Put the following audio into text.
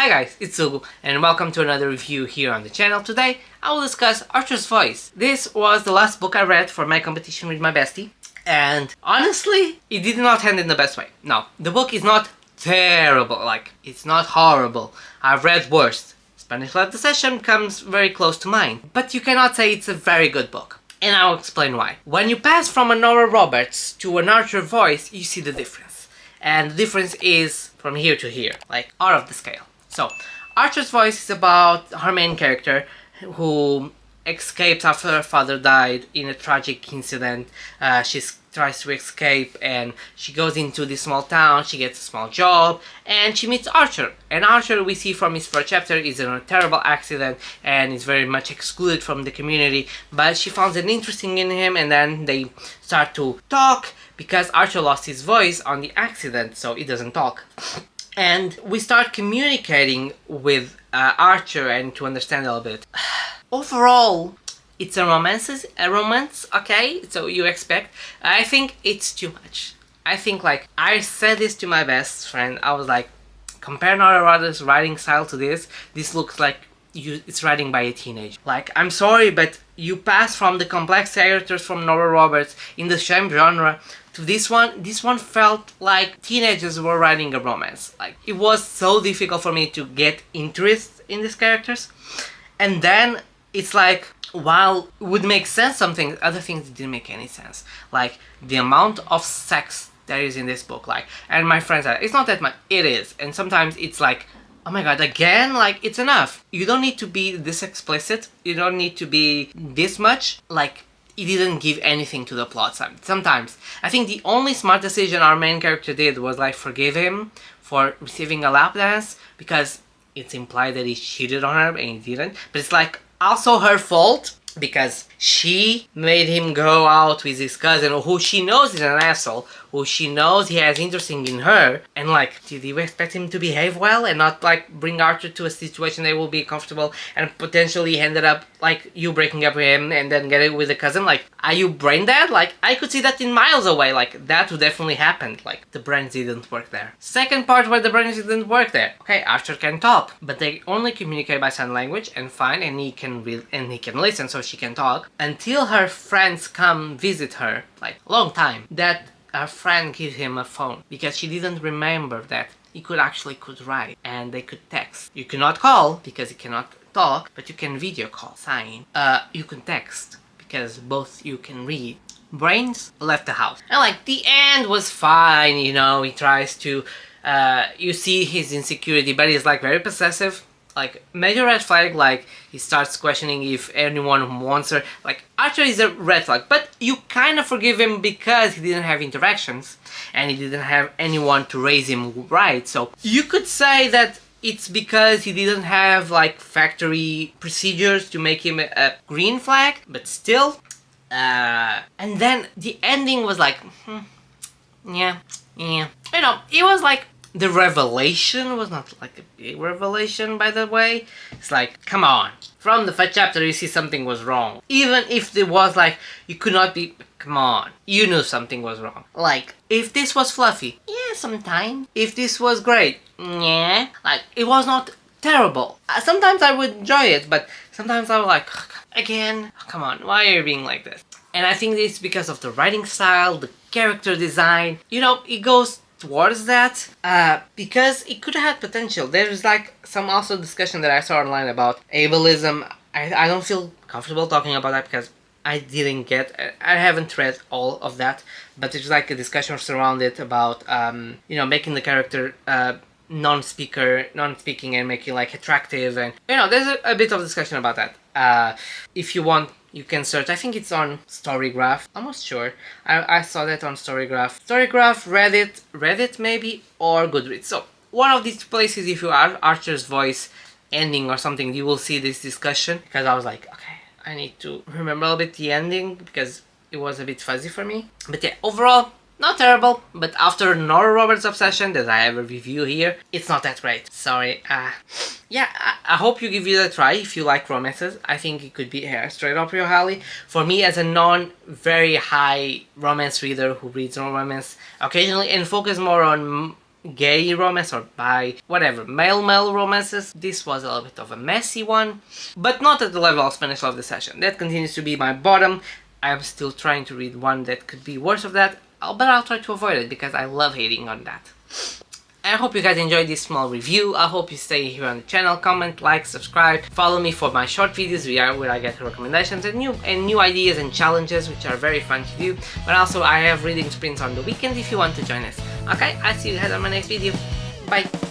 Hi guys, it's Sugu and welcome to another review here on the channel. Today I will discuss Archer's Voice. This was the last book I read for my competition with my bestie, and honestly it did not end in the best way. No, the book is not terrible, like it's not horrible. I've read worse. Spanish Led the Session comes very close to mine, but you cannot say it's a very good book. And I'll explain why. When you pass from a Nora Roberts to an Archer Voice, you see the difference. And the difference is from here to here, like out of the scale. So, Archer's Voice is about her main character who escapes after her father died in a tragic incident. She tries to escape and she goes into this small town, she gets a small job, and she meets Archer. And Archer, we see from his first chapter, is in a terrible accident and is very much excluded from the community, but she finds it interesting in him, and then they start to talk because Archer lost his voice on the accident, so he doesn't talk. And we start communicating with Archer and to understand a little bit. Overall, it's a romance, okay? So you expect. I think it's too much. I think, like, I said this to my best friend. I was like, compare Nora Roberts' writing style to this. This looks like it's writing by a teenager. Like, I'm sorry, but you pass from the complex characters from Nora Roberts in the same genre to this one. This one felt like teenagers were writing a romance. Like, it was so difficult for me to get interest in these characters. And then it's like, while it would make sense, some things, other things didn't make any sense. Like the amount of sex there is in this book. Like, and my friends said, it's not that much. It is. And sometimes it's like, oh my god, again? Like, it's enough. You don't need to be this explicit. You don't need to be this much. Like, it didn't give anything to the plot sometimes. I think the only smart decision our main character did was, like, forgive him for receiving a lap dance, because it's implied that he cheated on her and he didn't. But it's, like, also her fault, because she made him go out with his cousin, who she knows is an asshole, who she knows he has interest in her, and, like, did you expect him to behave well and not, like, bring Archer to a situation they will be comfortable and potentially ended up, like, you breaking up with him and then get it with the cousin? Like, are you brain dead? Like, I could see that in miles away. Like, that would definitely happen. Like, the brains didn't work there. Second part where the brains didn't work there. Okay, Archer can talk, but they only communicate by sign language, and fine, and he can read and he can listen, so she can talk, until her friends come visit her, like, long time, that her friend gives him a phone, because she didn't remember that he could write, and they could text. You cannot call, because he cannot talk, but you can video call, sign. You can text, because both you can read. Brains left the house. And, like, the end was fine, you know, he tries to, you see his insecurity, but he's, like, very possessive. Like, major red flag, like, he starts questioning if anyone wants her. Like, Archer is a red flag, but you kind of forgive him because he didn't have interactions, and he didn't have anyone to raise him right, so you could say that it's because he didn't have, like, factory procedures to make him a green flag, but still. And then the ending was like, yeah. You know, it was like, the revelation was not like a big revelation, by the way. It's like, come on. From the first chapter you see something was wrong. Even if it was like, you could not be, come on. You knew something was wrong. Like, if this was fluffy, yeah, sometimes. If this was great, yeah. Like, it was not terrible. Sometimes I would enjoy it, but sometimes I was like, again, come on, why are you being like this? And I think it's because of the writing style, the character design. You know, it goes towards that, because it could have potential. There's, like, some also discussion that I saw online about ableism. I don't feel comfortable talking about that because I haven't read all of that, but there's, like, a discussion surrounding it about, you know, making the character non-speaking and making, like, attractive, and, you know, there's a bit of discussion about that. If you want, you can search. I think it's on Storygraph. I'm not sure. I saw that on Storygraph. Reddit maybe, or Goodreads. So, one of these places, if you are Archer's Voice ending or something, you will see this discussion. Because I was like, okay, I need to remember a bit the ending, because it was a bit fuzzy for me. But yeah, overall, not terrible, but after Nora Roberts' obsession that I have a review here, it's not that great. Sorry. Yeah, I hope you give it a try if you like romances. I think it could be straight up your alley. For me, as a non-very high romance reader who reads romance occasionally and focus more on gay romance or by whatever male romances. This was a little bit of a messy one, but not at the level of Spanish Love the Session. That continues to be my bottom. I am still trying to read one that could be worse of that, but I'll try to avoid it because I love hating on that. I hope you guys enjoyed this small review. I hope you stay here on the channel, comment, like, subscribe, follow me for my short videos where I get recommendations and new ideas and challenges, which are very fun to do. But also I have reading sprints on the weekends if you want to join us. Okay, I'll see you guys on my next video. Bye!